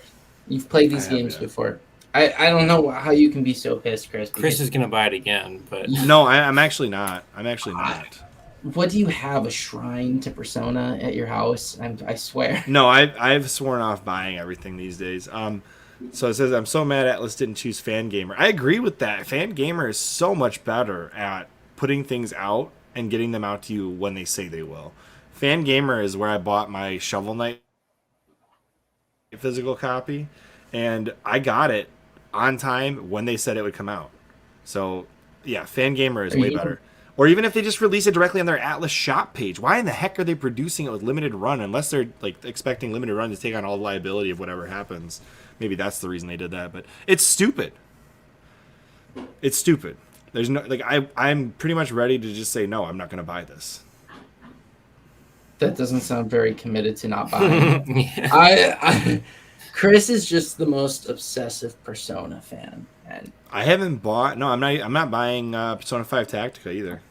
You've played these games before. I don't know how you can be so pissed, Chris. Chris is going to buy it again, but... No, I'm actually not. I'm actually not. What do you have, a shrine to Persona at your house? I swear. No, I've sworn off buying everything these days. So it says, I'm so mad Atlas didn't choose Fangamer. I agree with that. Fangamer is so much better at putting things out and getting them out to you when they say they will. Fangamer is where I bought my Shovel Knight physical copy, and I got it on time when they said it would come out. So, yeah, Fangamer is way better. Or even if they just release it directly on their Atlas shop page. Why in the heck are they producing it with Limited Run unless they're like expecting Limited Run to take on all the liability of whatever happens? Maybe that's the reason they did that, but it's stupid. It's stupid. There's no I'm pretty much ready to just say no, I'm not going to buy this. That doesn't sound very committed to not buying. I Chris is just the most obsessive Persona fan, and I haven't bought. No, I'm not buying Persona 5 Tactica either.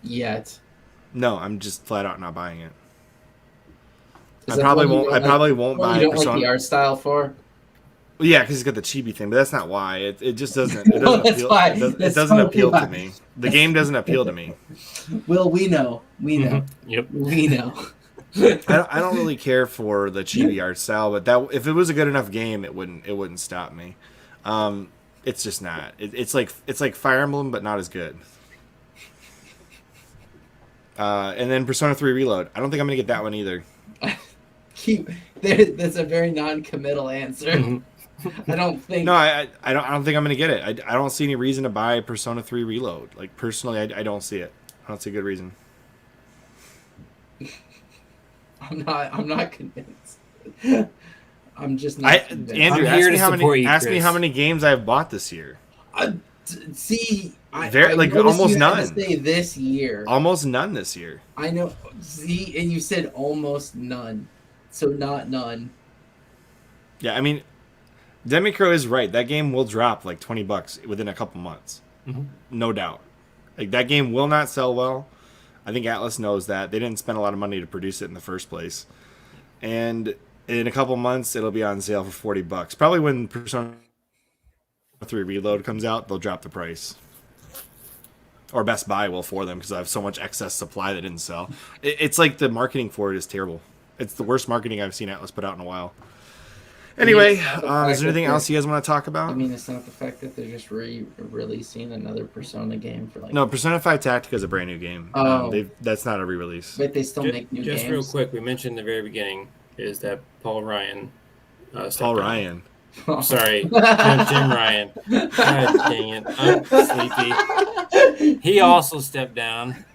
Yet. No, I'm just flat out not buying it. I probably won't buy you don't Persona. Like the art style for? Well, yeah, because it's got the chibi thing, but that's not why. It just doesn't. It doesn't that's appeal. Why. It doesn't appeal to me. The game doesn't appeal to me. Well, we know. Yep. We know. I don't really care for the chibi art style, but that if it was a good enough game, it wouldn't stop me. It's just not. It's like Fire Emblem, but not as good. And then Persona 3 Reload. I don't think I'm gonna get that one either. That's a very non-committal answer. I don't think. No, I don't think I'm gonna get it. I don't see any reason to buy Persona 3 Reload. Like personally, I don't see it. I don't see a good reason. I'm not convinced. I'm just not convinced. Andrew, I'm here to ask support you, me Chris. how many games I've bought this year. See, I Like noticed almost you had none. to say this year. Almost none this year. I know. See, and you said almost none, so not none. Yeah, I mean, Demicro is right. That game will drop like $20 within a couple months, no doubt. Like that game will not sell well. I think Atlas knows that. They didn't spend a lot of money to produce it in the first place, and in a couple months it'll be on sale for $40. Probably when Persona 3 Reload comes out, they'll drop the price. Or Best Buy will for them because I have so much excess supply that didn't sell. It's like the marketing for it is terrible. It's the worst marketing I've seen Atlas put out in a while. Anyway, is there anything else you guys want to talk about? I mean, it's not the fact that they're just releasing another Persona game for like. No, Persona 5 Tactica is a brand new game. That's not a re-release. But they still make new games. Just real quick, we mentioned in the very beginning is that Paul Ryan. Paul Ryan. Sorry, Jim Ryan. God dang it, I'm sleepy. He also stepped down.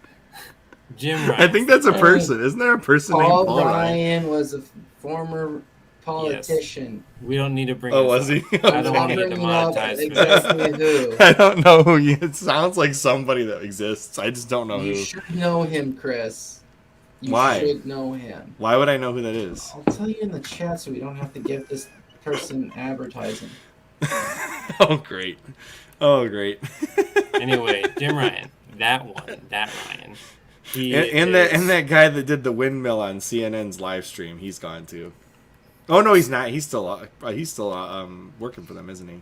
Jim Ryan. I think that's a person. Isn't there a person named Paul Ryan? Was a former politician. Yes. We don't need to bring. Oh, was he? I don't want to get demonetized. Exactly who? I don't know who. It sounds like somebody that exists. I just don't know who. You should know him, Chris. Why? You should know him. Why would I know who that is? I'll tell you in the chat so we don't have to give this person advertising. Oh, great. Oh, great. Anyway, Jim Ryan. That Ryan. And that guy that did the windmill on CNN's live stream, he's gone too. Oh no, he's not. He's still working for them, isn't he?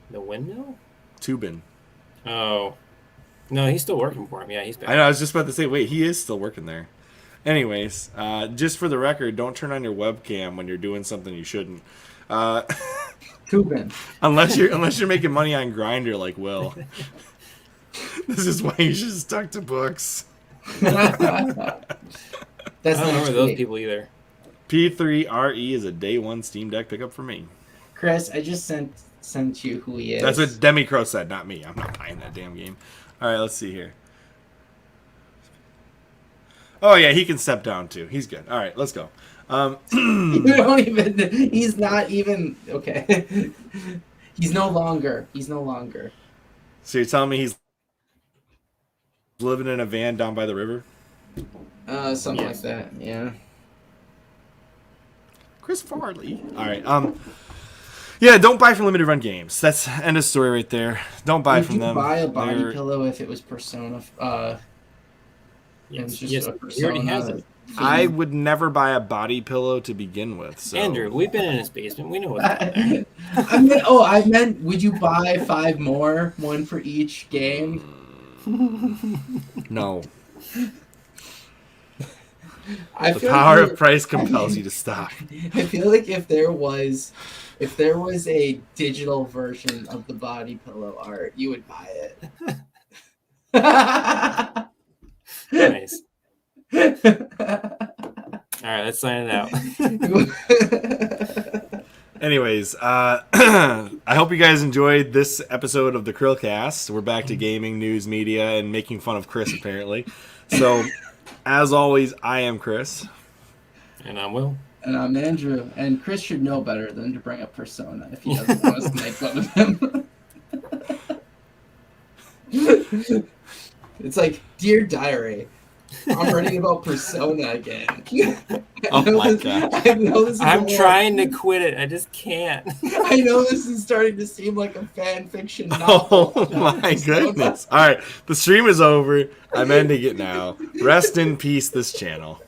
The windmill? Tubin. Oh. No, he's still working for him. Yeah, he's back. I know, I was just about to say, wait, he is still working there. Anyways, just for the record, don't turn on your webcam when you're doing something you shouldn't. Tubin. Unless you're making money on Grindr like Will. This is why you should stuck to books. That's I don't remember those people either. P3RE is a day one Steam Deck pickup for me. Chris, I just sent you who he is. That's what Demicro said, not me. I'm not buying that damn game. All right, let's see here. Oh yeah, he can step down too. He's good. All right, let's go. You don't even. He's not even. Okay. He's no longer. So you're telling me he's living in a van down by the river? Something like that. Yeah. Chris Farley. All right. Yeah, don't buy from limited run games. That's end of story right there. Don't buy from them. Would you buy a body pillow if it was Persona? Yes, just yes, a he Persona already has it. I would never buy a body pillow to begin with. So. Andrew, we've been in his basement. We know what's down there. I meant, would you buy 5 more, one for each game? No. The power of price compels you to stop. I feel like if there was a digital version of the body pillow art, you would buy it. Nice. All right, let's sign it out. Anyways, I hope you guys enjoyed this episode of the CHRILLCAST. We're back to gaming, news, media, and making fun of Chris, apparently. So, as always, I am Chris. And I'm Will. And I'm Andrew. And Chris should know better than to bring up Persona if he doesn't want us to make fun of him. It's like, Dear Diary, I'm reading about Persona again. Oh my god. I'm trying to quit it. I just can't. I know this is starting to seem like a fan fiction novel. Oh my goodness. All right, the stream is over. I'm ending it now. Rest in peace, this channel.